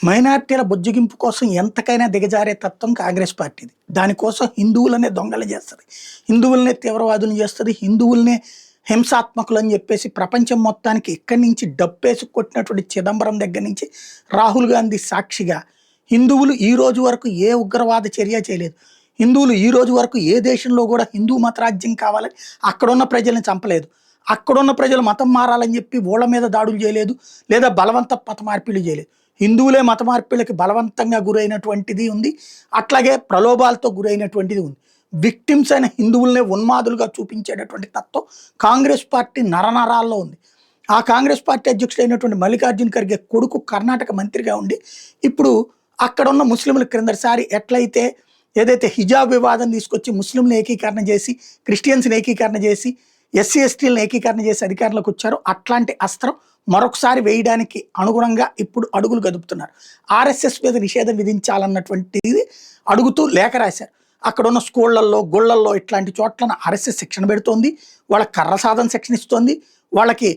మైనార్టీల బుజ్జగింపు కోసం ఎంతకైనా దిగజారే తత్వం కాంగ్రెస్ పార్టీది. దానికోసం హిందువులనే దొంగలు చేస్తుంది, హిందువులనే తీవ్రవాదులు చేస్తుంది, హిందువులనే హింసాత్మకులు అని చెప్పేసి ప్రపంచం మొత్తానికి ఇక్కడి నుంచి డప్పేసి కొట్టినటువంటి చిదంబరం దగ్గర నుంచి రాహుల్ గాంధీ సాక్షిగా హిందువులు ఈ రోజు వరకు ఏ ఉగ్రవాద చర్య చేయలేదు. హిందువులు ఈ రోజు వరకు ఏ దేశంలో కూడా హిందూ మతరాజ్యం కావాలని అక్కడున్న ప్రజల్ని చంపలేదు. అక్కడున్న ప్రజలు మతం మారాలని చెప్పి ఊళ్ళ మీద దాడులు చేయలేదు, లేదా బలవంత మత మార్పిడి చేయలేదు. హిందువులే మత మార్పిడికి బలవంతంగా గురైనటువంటిది ఉంది, అట్లాగే ప్రలోభాలతో గురైనటువంటిది ఉంది. విక్టిమ్స్ అయిన హిందువులనే ఉన్మాదులుగా చూపించేటటువంటి తత్వం కాంగ్రెస్ పార్టీ నరనరాల్లో ఉంది. ఆ కాంగ్రెస్ పార్టీ అధ్యక్షుడైనటువంటి మల్లికార్జున ఖర్గే కొడుకు కర్ణాటక మంత్రిగా ఉండి ఇప్పుడు అక్కడ ఉన్న ముస్లింల క్రిందసారి ఎట్లయితే ఏదైతే హిజాబ్ వివాదం తీసుకొచ్చి ముస్లింలను ఏకీకరణ చేసి క్రిస్టియన్స్ని ఏకీకరణ చేసి ఎస్సీ ఎస్టీలను ఏకీకరణ చేసి అధికారంలోకి వచ్చారో అట్లాంటి అస్త్రం మరొకసారి వేయడానికి అనుగుణంగా ఇప్పుడు అడుగులు గదుపుతున్నారు. ఆర్ఎస్ఎస్ మీద నిషేధం విధించాలన్నటువంటిది అడుగుతూ లేఖ రాశారు. అక్కడ ఉన్న స్కూళ్లలో గుళ్ళల్లో ఇట్లాంటి చోట్ల ఆర్ఎస్ఎస్ శిక్షణ పెడుతోంది, వాళ్ళకి కర్ర సాధన శిక్షణ ఇస్తోంది, వాళ్ళకి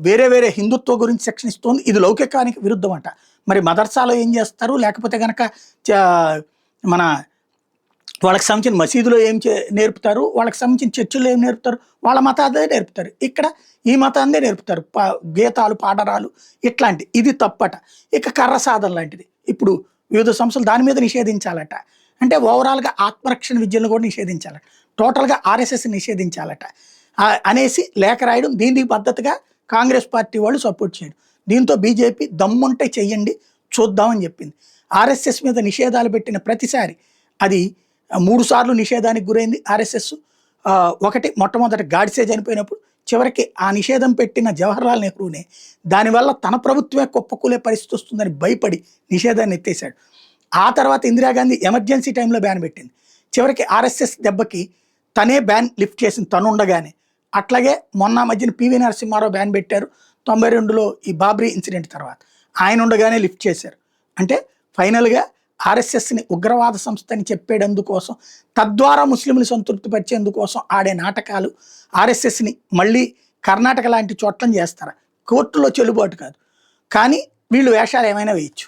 వేరే వేరే హిందుత్వ గురించి శిక్షణ ఇస్తోంది. ఇది లౌకికానికి విరుద్ధం అంట. మరి మదర్సాలో ఏం చేస్తారు, లేకపోతే కనుక మన వాళ్ళకి సంబంధించిన మసీదులో ఏం నేర్పుతారు, వాళ్ళకి సంబంధించిన చర్చిలో ఏం నేర్పుతారు, వాళ్ళ మతాదే నేర్పుతారు. ఇక్కడ ఈ మతాందే నేర్పుతారు, గీతాలు పాడరాలు ఇట్లాంటి. ఇది తప్పట. ఇక కర్ర సాధన లాంటిది ఇప్పుడు వివిధ సంస్థలు దాని మీద నిషేధించాలట. అంటే ఓవరాల్గా ఆత్మరక్షణ విద్యలను కూడా నిషేధించాలట, టోటల్గా ఆర్ఎస్ఎస్ నిషేధించాలట అనేసి లేఖ రాయడం. దీనికి పద్ధతిగా కాంగ్రెస్ పార్టీ వాళ్ళు సపోర్ట్ చేయడం. దీంతో బీజేపీ దమ్ముంటే చెయ్యండి చూద్దామని చెప్పింది. ఆర్ఎస్ఎస్ మీద నిషేధాలు పెట్టిన ప్రతిసారి అది 3 సార్లు నిషేధానికి గురైంది ఆర్ఎస్ఎస్. ఒకటి మొట్టమొదటి గాడ్సే చనిపోయినప్పుడు, చివరికి ఆ నిషేధం పెట్టిన జవహర్లాల్ నెహ్రూనే దానివల్ల తన ప్రభుత్వమే కుప్పకూలే పరిస్థితి వస్తుందని భయపడి నిషేధాన్ని ఎత్తేసాడు. ఆ తర్వాత ఇందిరాగాంధీ ఎమర్జెన్సీ టైంలో బ్యాన్ పెట్టింది. చివరికి ఆర్ఎస్ఎస్ దెబ్బకి తనే బ్యాన్ లిఫ్ట్ చేసింది తను ఉండగానే. అట్లాగే మొన్న మధ్యన పివి నరసింహారావు బ్యాన్ పెట్టారు 92లో ఈ బాబ్రీ ఇన్సిడెంట్ తర్వాత, ఆయన ఉండగానే లిఫ్ట్ చేశారు. అంటే ఫైనల్గా ఆర్ఎస్ఎస్ని ఉగ్రవాద సంస్థ అని చెప్పేటందుకోసం, తద్వారా ముస్లింలు సంతృప్తిపరిచేందుకోసం ఆడే నాటకాలు. ఆర్ఎస్ఎస్ని మళ్ళీ కర్ణాటక లాంటి చోట్లను చేస్తారా, కోర్టులో చెల్లుబాటు కాదు, కానీ వీళ్ళు వేషాలు ఏమైనా వేయచ్చు.